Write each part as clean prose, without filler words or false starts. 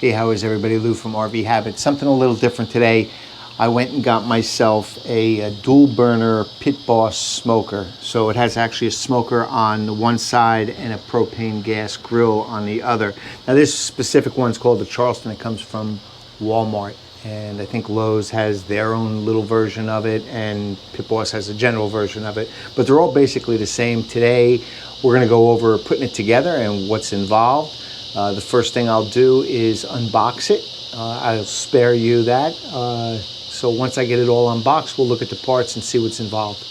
Hey, how is everybody? Lou from RV Habit. Something a little different today. I went and got myself a dual burner Pit Boss smoker. So it has actually a smoker on the one side and a propane gas grill on the other. Now this specific one's called the Charleston. It comes from Walmart. And I think Lowe's has their own little version of it, and Pit Boss has a general version of it. But they're all basically the same. Today, we're gonna go over putting it together and what's involved. The first thing I'll do is unbox it. I'll spare you that. So once I get it all unboxed, we'll look at the parts and see what's involved.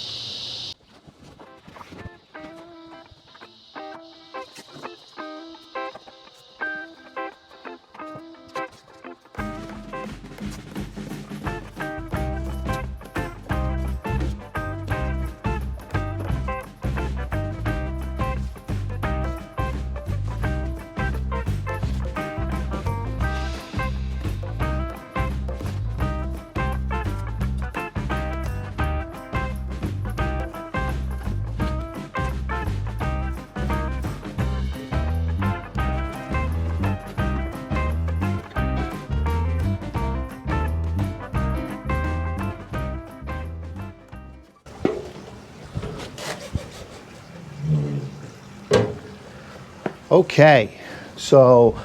Okay, so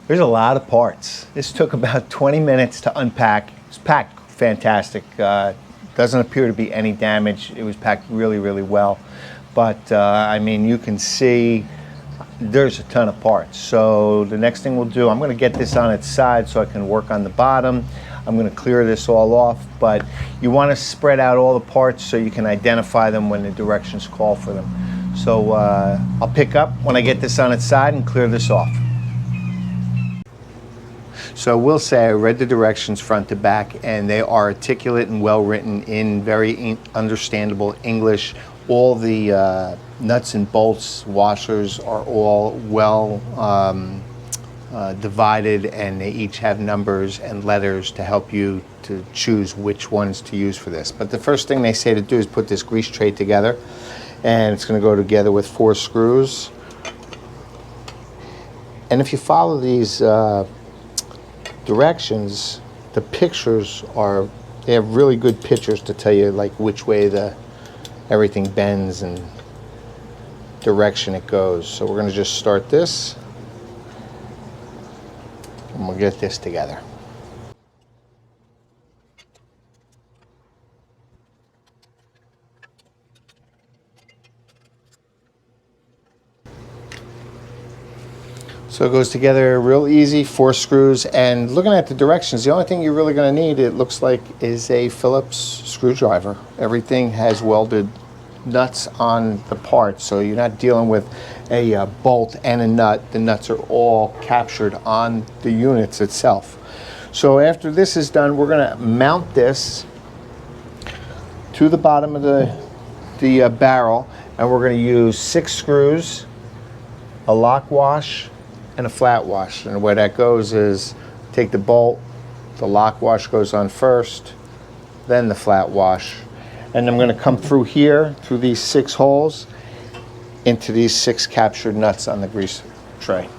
there's a lot of parts. This took about 20 minutes to unpack. It's packed fantastic. Doesn't appear to be any damage. It was packed really, really well. But I mean, you can see there's a ton of parts. So the next thing we'll do, I'm gonna get this on its side so I can work on the bottom. I'm gonna clear this all off, but you wanna spread out all the parts so you can identify them when the directions call for them. So I'll pick up when I get this on its side and clear this off. So we'll say I read the directions front to back, and they are articulate and well written in very understandable English. All the nuts and bolts, washers are all well divided, and they each have numbers and letters to help you to choose which ones to use for this. But the first thing they say to do is put this grease tray together. And it's going to go together with 4 screws. And if you follow these directions, the pictures they have really good pictures to tell you like which way everything bends and direction it goes. So we're going to just start this, and we'll get this together. So it goes together real easy, 4 screws, and looking at the directions, the only thing you're really going to need, it looks like, is a Phillips screwdriver. Everything has welded nuts on the part, so you're not dealing with a bolt and a nut. The nuts are all captured on the units itself. So after this is done, we're going to mount this to the bottom of the barrel, and we're going to use 6 screws, a lock wash, and a flat wash. And the way that goes is take the bolt, the lock wash goes on first, then the flat wash. And I'm going to come through here, through these 6 holes, into these 6 captured nuts on the grease tray.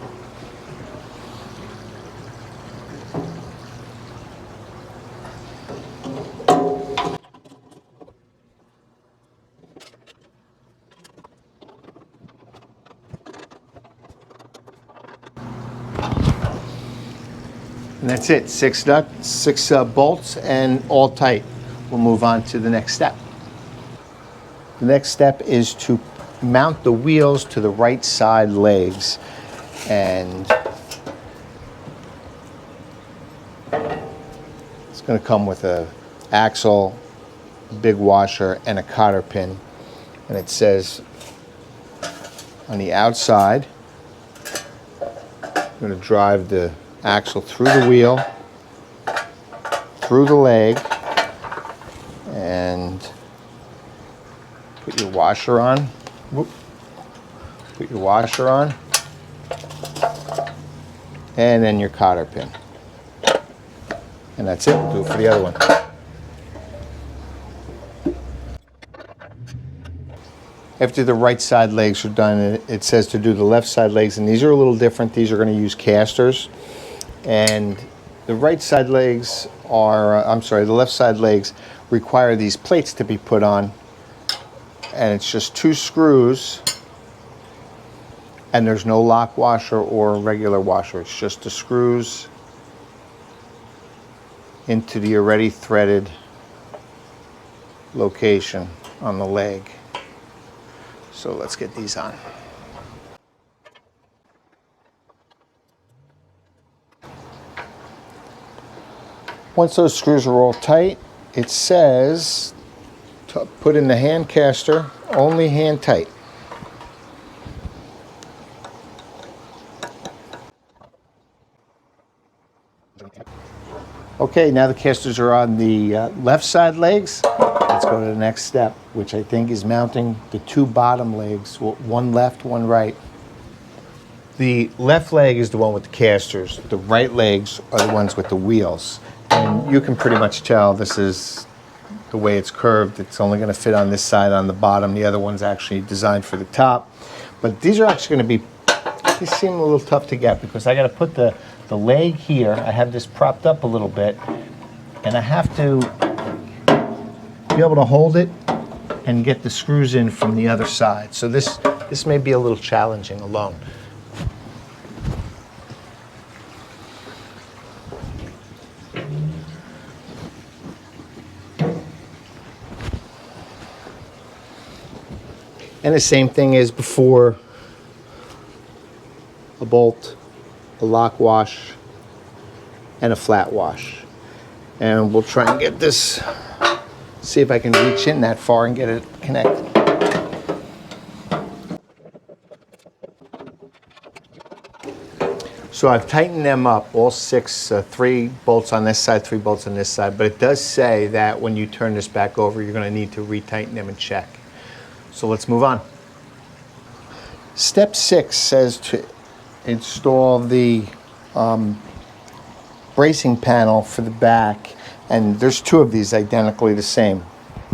And that's it, 6 nuts, 6 bolts, and all tight. We'll move on to the next step. The next step is to mount the wheels to the right side legs. And it's going to come with an axle, a big washer, and a cotter pin. And it says on the outside, I'm going to drive the axle through the wheel, through the leg, and put your washer on. Whoop. Put your washer on, and then your cotter pin. And that's it. We'll do it for the other one. After the right side legs are done, it says to do the left side legs, and these are a little different. These are going to use casters. And the right side legs are, I'm sorry, the left side legs require these plates to be put on. And it's just 2 screws. And there's no lock washer or regular washer. It's just the screws into the already threaded location on the leg. So let's get these on. Once those screws are all tight, it says to put in the hand caster, only hand tight. Okay, now the casters are on the left side legs. Let's go to the next step, which I think is mounting the 2 bottom legs, one left, one right. The left leg is the one with the casters. The right legs are the ones with the wheels. And you can pretty much tell this is the way it's curved. It's only going to fit on this side on the bottom. The other one's actually designed for the top. But these are actually going to be, these seem a little tough to get because I got to put the leg here. I have this propped up a little bit, and I have to be able to hold it and get the screws in from the other side. So this may be a little challenging alone. And the same thing as before, a bolt, a lock wash, and a flat wash. And we'll try and get this, see if I can reach in that far and get it connected. So I've tightened them up, all 6, 3 bolts on this side, 3 bolts on this side, but it does say that when you turn this back over, you're going to need to retighten them and check. So let's move on. Step 6 says to install the bracing panel for the back, and there's 2 of these identically the same.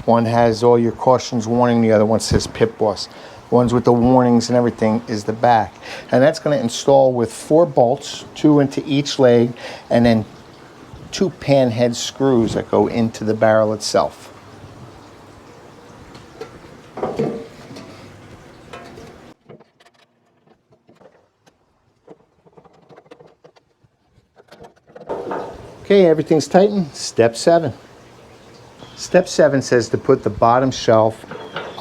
One has all your cautions warning, the other one says Pit Boss. The ones with the warnings and everything is the back. And that's going to install with 4 bolts, 2 into each leg, and then 2 pan head screws that go into the barrel itself. Okay, everything's tightened. Step 7. Step 7 says to put the bottom shelf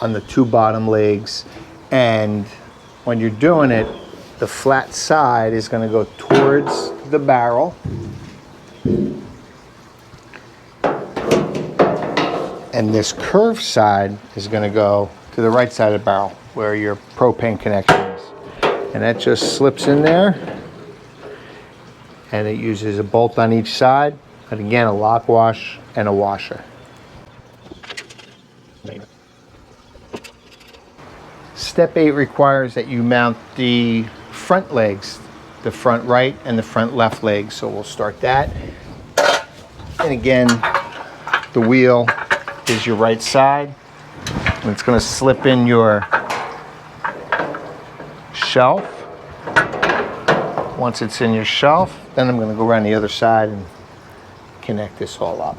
on the 2 bottom legs, and when you're doing it, the flat side is going to go towards the barrel, and this curved side is going to go to the right side of the barrel where your propane connection is. And that just slips in there. And it uses a bolt on each side, and again, a lock wash and a washer. Step 8 requires that you mount the front legs, the front right and the front left legs. So we'll start that. And again, the wheel is your right side. And it's going to slip in your shelf. Once it's in your shelf, then I'm going to go around the other side and connect this all up.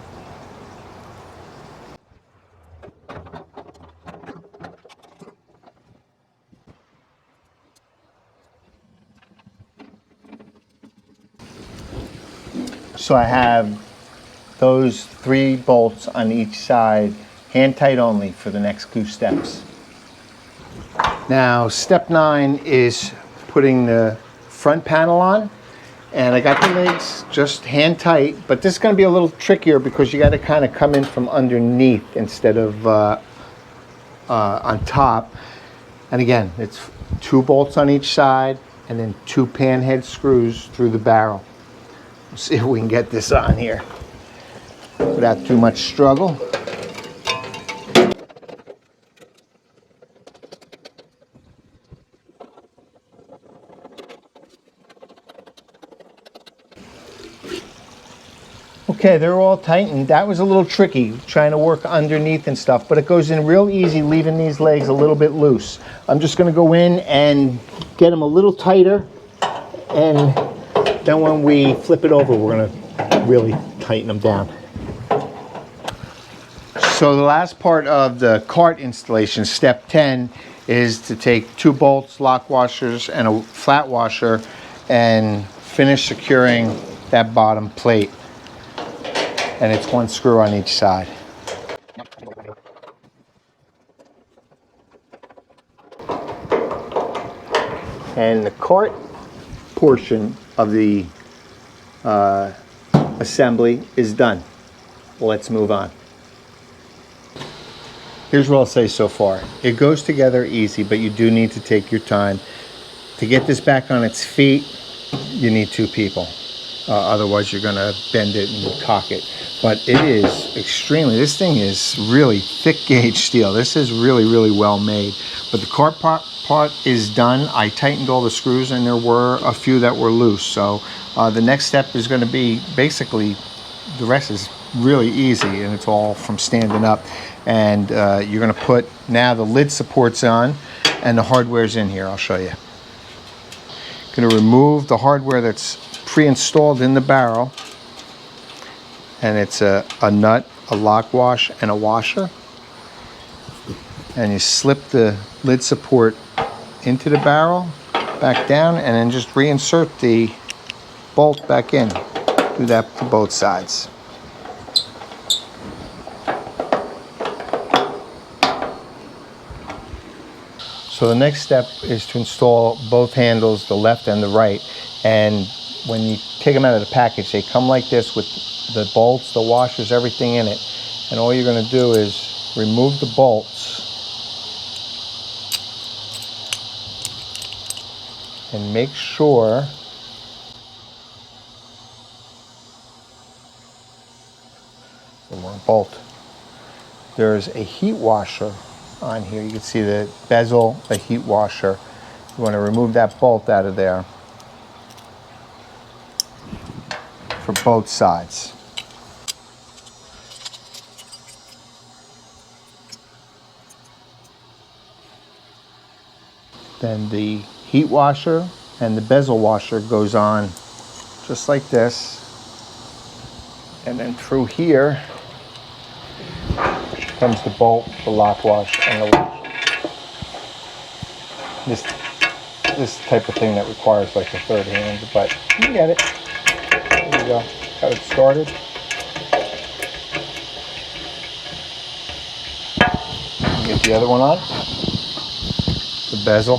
So I have those 3 bolts on each side, hand tight only for the next 2 steps. Now, step 9 is putting the front panel on, and I got the legs just hand tight, but this is going to be a little trickier because you got to kind of come in from underneath instead of on top. And again, it's 2 bolts on each side and then 2 pan head screws through the barrel. Let's see if we can get this on here without too much struggle. Okay, they're all tightened. That was a little tricky, trying to work underneath and stuff, but it goes in real easy, leaving these legs a little bit loose. I'm just going to go in and get them a little tighter and Then when we flip it over, we're gonna really tighten them down. So the last part of the cart installation, step 10, is to take 2 bolts, lock washers, and a flat washer and finish securing that bottom plate. And it's 1 screw on each side. And the cart portion of the assembly is done. Let's move on. Here's what I'll say so far. It goes together easy, but you do need to take your time. To get this back on its feet, you need 2 people. Otherwise you're gonna bend it and cock it. But it is extremely, this thing is really thick gauge steel. This is really, really well made. But the cart part is done. I tightened all the screws and there were a few that were loose. So the next step is gonna be basically, the rest is really easy and it's all from standing up. And you're gonna put now the lid supports on and the hardware's in here. I'll show you. Gonna remove the hardware that's pre-installed in the barrel, and it's a nut, a lock wash, and a washer. And you slip the lid support into the barrel, back down, and then just reinsert the bolt back in. Do that to both sides. So the next step is to install both handles, the left and the right. And when you take them out of the package, they come like this with the bolts, the washers, everything in it. And all you're gonna do is remove the bolts and make sure the wrong bolt. There's a heat washer on here. You can see the bezel, the heat washer. You want to remove that bolt out of there for both sides. Then the heat washer and the bezel washer goes on just like this. And then through here comes the bolt, the lock wash, and the washer. This type of thing that requires like a third hand, but you get it. There you go. Got it started. Get the other one on. The bezel,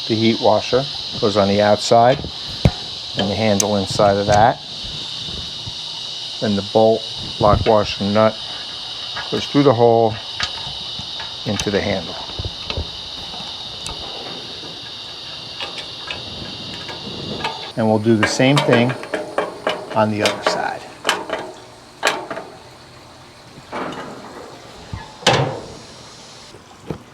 the heat washer goes on the outside, and the handle inside of that. Then the bolt, lock, washer, and nut goes through the hole into the handle. And we'll do the same thing on the other side.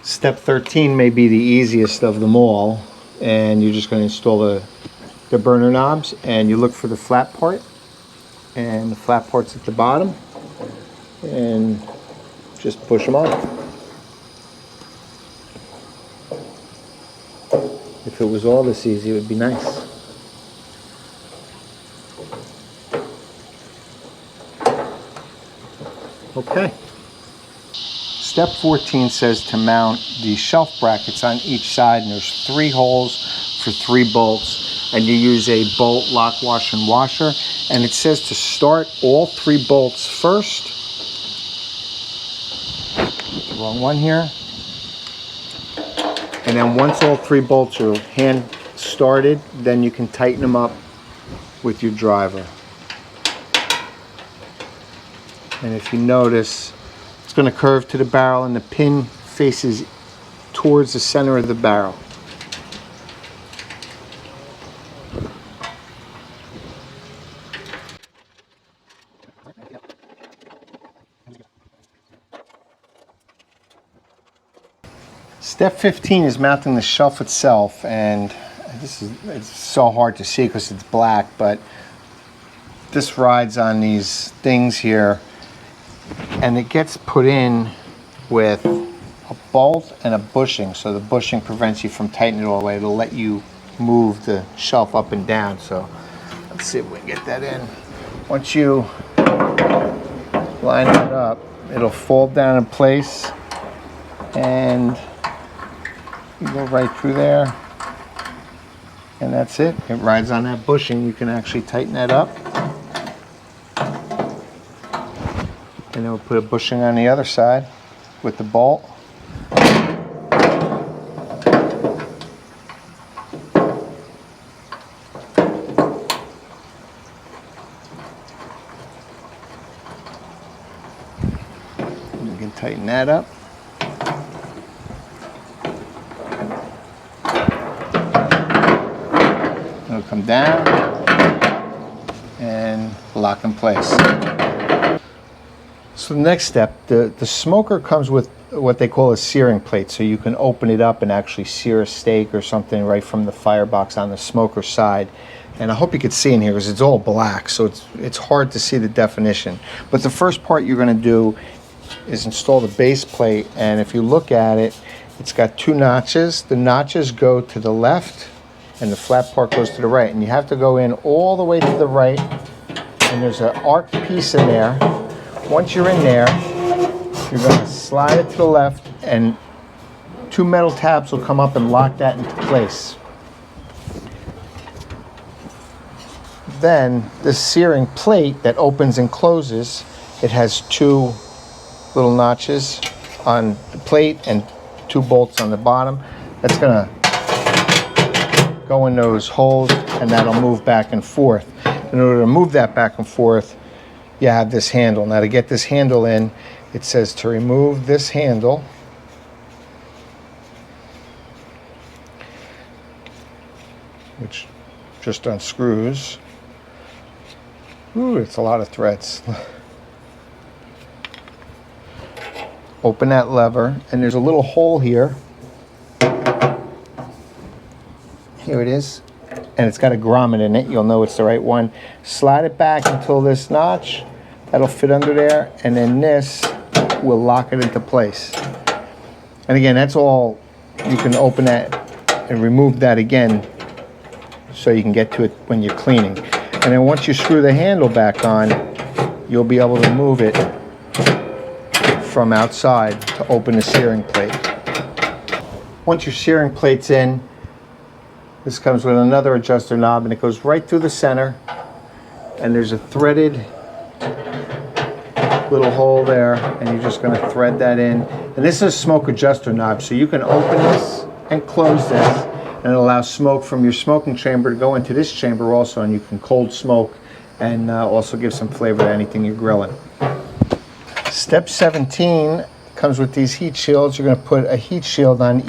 Step 13 may be the easiest of them all, and you're just going to install the burner knobs, and you look for the flat part, and the flat part's at the bottom, and just push them on. If it was all this easy, it would be nice. Okay. Step 14 says to mount the shelf brackets on each side, and there's 3 holes for 3 bolts, and you use a bolt, lock, wash, and washer. And it says to start all 3 bolts first. Wrong one here. And then once all 3 bolts are hand started, then you can tighten them up with your driver. And if you notice, it's going to curve to the barrel and the pin faces towards the center of the barrel. Step 15 is mounting the shelf itself, and it's so hard to see because it's black, but this rides on these things here, and it gets put in with a bolt and a bushing, so the bushing prevents you from tightening it all the way. It'll let you move the shelf up and down. So Let's see if we can get that in. Once you line it up, it'll fold down in place and you go right through there. And that's it. It rides on that bushing. You can actually tighten that up. And then we'll put a bushing on the other side with the bolt. And you can tighten that up. It'll come down and lock in place. So the next step, the smoker comes with what they call a searing plate, so you can open it up and actually sear a steak or something right from the firebox on the smoker side. And I hope you could see in here because it's all black, so it's hard to see the definition. But the first part you're going to do is install the base plate, and if you look at it, it's got two notches. The notches go to the left and the flat part goes to the right, and you have to go in all the way to the right, and there's an arc piece in there. Once you're in there, you're going to slide it to the left and two metal tabs will come up and lock that into place. Then the searing plate that opens and closes, it has two little notches on the plate and two bolts on the bottom. That's going to go in those holes and that'll move back and forth. In order to move that back and forth, you have this handle. Now to get this handle in, it says to remove this handle, which just unscrews. Ooh, it's a lot of threads. Open that lever, and there's a little hole here. Here it is. And it's got a grommet in it. You'll know it's the right one. Slide it back until this notch. That'll fit under there. And then this will lock it into place. And again, that's all. You can open that and remove that again so you can get to it when you're cleaning. And then once you screw the handle back on, you'll be able to move it from outside to open the searing plate. Once your searing plate's in, this comes with another adjuster knob and it goes right through the center, and there's a threaded little hole there, and you're just going to thread that in. And this is a smoke adjuster knob, so you can open this and close this, and it allows smoke from your smoking chamber to go into this chamber also, and you can cold smoke and also give some flavor to anything you're grilling. Step 17 comes with these heat shields. You're going to put a heat shield on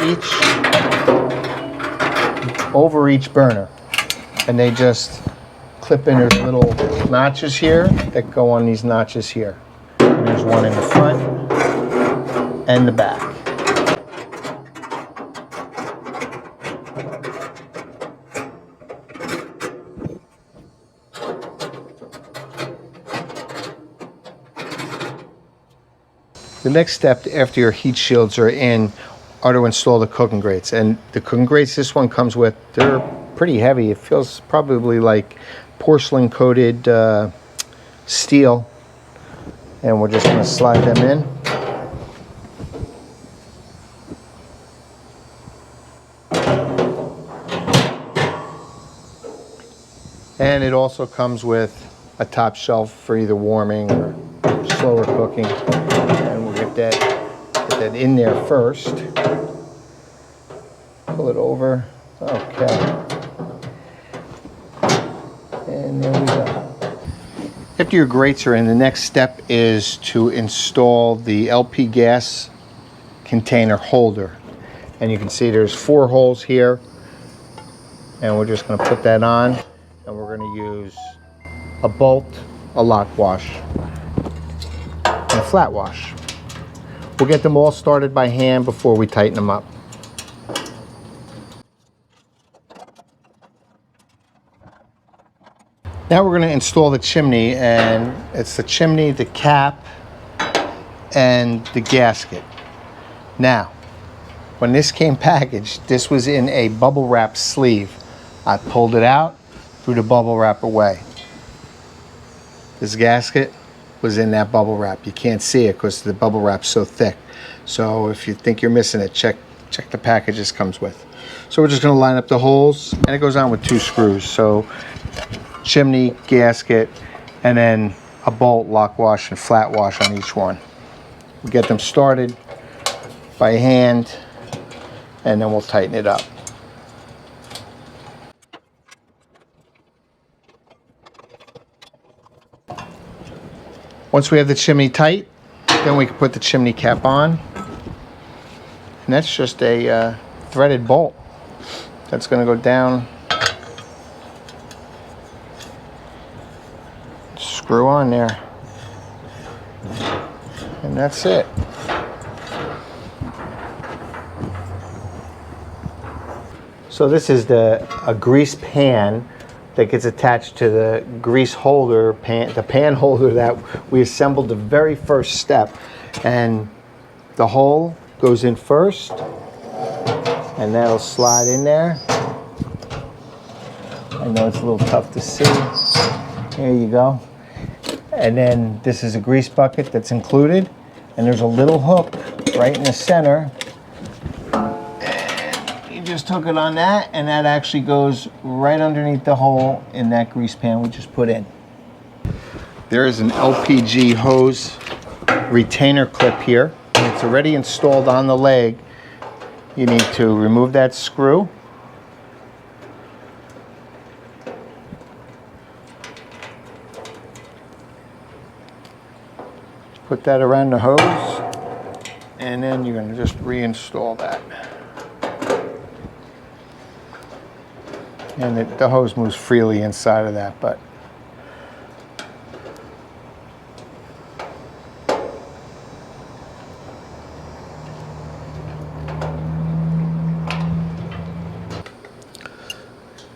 over each burner, and they just clip in. There's little notches here that go on these notches here, and there's one in the front and the back. The next step after your heat shields are in are to install the cooking grates. And the cooking grates this one comes with, they're pretty heavy. It feels probably like porcelain coated steel. And we're just going to slide them in. And it also comes with a top shelf for either warming or slower cooking. And we'll get that in there first. Pull it over. Okay. And there we go. After your grates are in, the next step is to install the LP gas container holder. And you can see there's 4 holes here. And we're just going to put that on. And we're going to use a bolt, a lock wash, and a flat wash. We'll get them all started by hand before we tighten them up. Now we're going to install the chimney, and it's the chimney, the cap, and the gasket. Now, when this came packaged, this was in a bubble wrap sleeve. I pulled it out, threw the bubble wrap away. This gasket was in that bubble wrap. You can't see it because the bubble wrap's so thick. So if you think you're missing it, check the package this comes with. So we're just going to line up the holes, and it goes on with 2 screws. So chimney, gasket, and then a bolt, lock wash, and flat wash on each one. We get them started by hand, and then we'll tighten it up. Once we have the chimney tight, then we can put the chimney cap on. And that's just a threaded bolt that's going to go down, screw on there, and that's it. So this is a grease pan that gets attached to the grease holder, the pan holder that we assembled the very first step. And the hole goes in first, and that'll slide in there. I know it's a little tough to see. There you go. And then this is a grease bucket that's included, and there's a little hook right in the center. You just hook it on that, and that actually goes right underneath the hole in that grease pan we just put in. There is an LPG hose retainer clip here. It's already installed on the leg. You need to remove that screw. Put that around the hose, and then you're going to just reinstall that. And the hose moves freely inside of that, but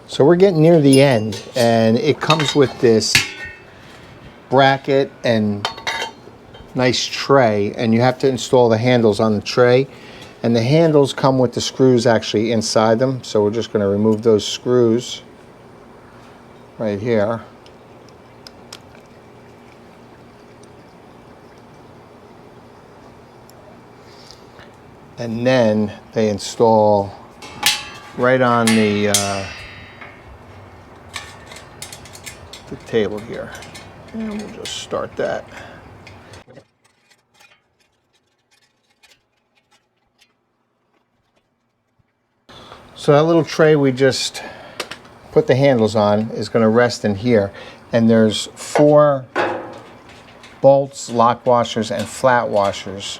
so we're getting near the end, and it comes with this bracket and nice tray, and you have to install the handles on the tray, and the handles come with the screws actually inside them. So we're just going to remove those screws right here. And then they install right on the table here, and we'll just start that. So that little tray we just put the handles on is going to rest in here, and there's 4 bolts, lock washers, and flat washers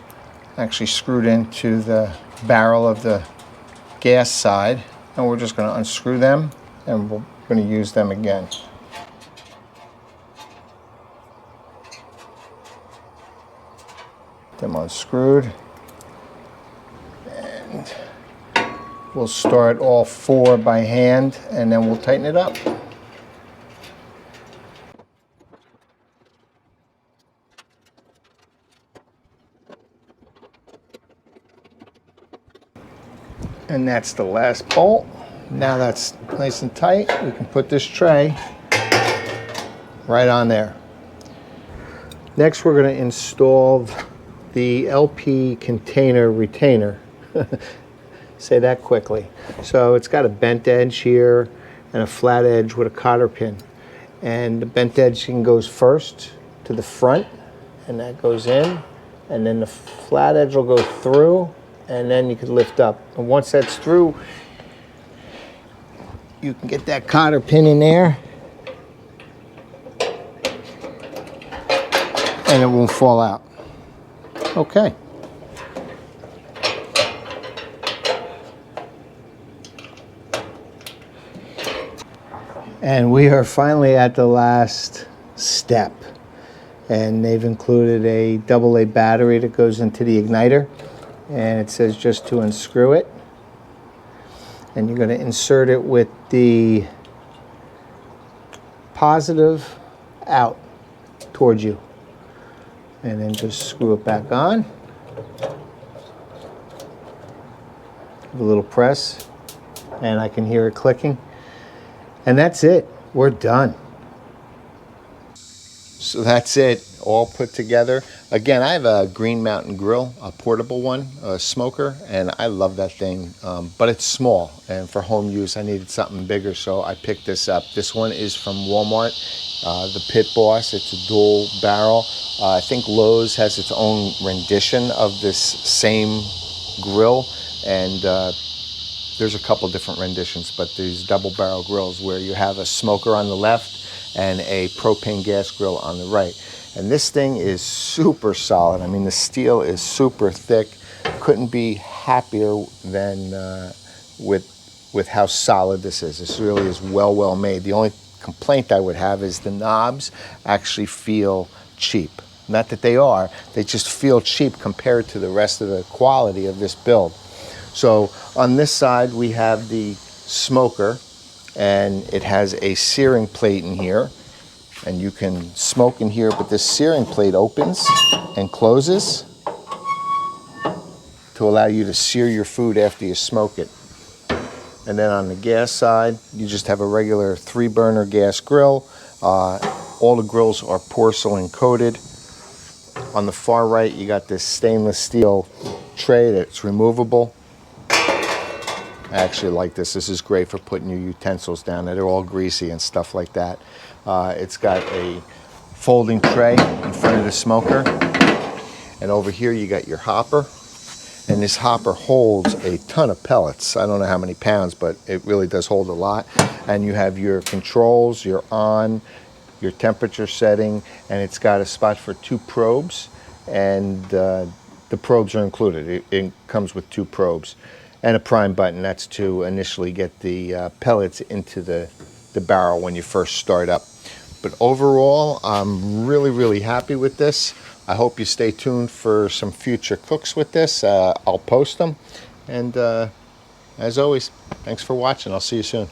actually screwed into the barrel of the gas side, and we're just going to unscrew them, and we're going to use them again. Them unscrewed, and we'll start all 4 by hand, and then we'll tighten it up. And that's the last bolt. Now that's nice and tight. We can put this tray right on there. Next, we're going to install the LP container retainer. Say that quickly. So it's got a bent edge here and a flat edge with a cotter pin. And the bent edge goes first to the front, and that goes in. And then the flat edge will go through, and then you can lift up. And once that's through, you can get that cotter pin in there, and it won't fall out. Okay. And we are finally at the last step. And they've included a AA battery that goes into the igniter. And it says just to unscrew it. And you're going to insert it with the positive out towards you. And then just screw it back on. Give a little press, and I can hear it clicking. And that's it. We're done. So that's it, all put together. Again, I have a Green Mountain Grill, a portable one, a smoker, and I love that thing. But it's small, and for home use, I needed something bigger, so I picked this up. This one is from Walmart, the Pit Boss. It's a dual barrel. I think Lowe's has its own rendition of this same grill, and there's a couple different renditions, but these double barrel grills where you have a smoker on the left and a propane gas grill on the right. And this thing is super solid. I mean, the steel is super thick. Couldn't be happier than with how solid this is. This really is well made. The only complaint I would have is the knobs actually feel cheap. Not that they are, they just feel cheap compared to the rest of the quality of this build. So on this side we have the smoker, and it has a searing plate in here, and you can smoke in here, but this searing plate opens and closes to allow you to sear your food after you smoke it. And then on the gas side, you just have a regular 3-burner gas grill. All the grills are porcelain coated. On the far right, you got this stainless steel tray that's removable. I actually like this. This is great for putting your utensils down there. They're all greasy and stuff like that. It's got a folding tray in front of the smoker. And over here you got your hopper. And this hopper holds a ton of pellets. I don't know how many pounds, but it really does hold a lot. And you have your controls, your on, your temperature setting, and it's got a spot for 2 probes. And the probes are included. It comes with 2 probes. And a prime button, that's to initially get the pellets into the barrel when you first start up. But overall, I'm really happy with this. I hope you stay tuned for some future cooks with this. I'll post them. And as always, thanks for watching. I'll see you soon.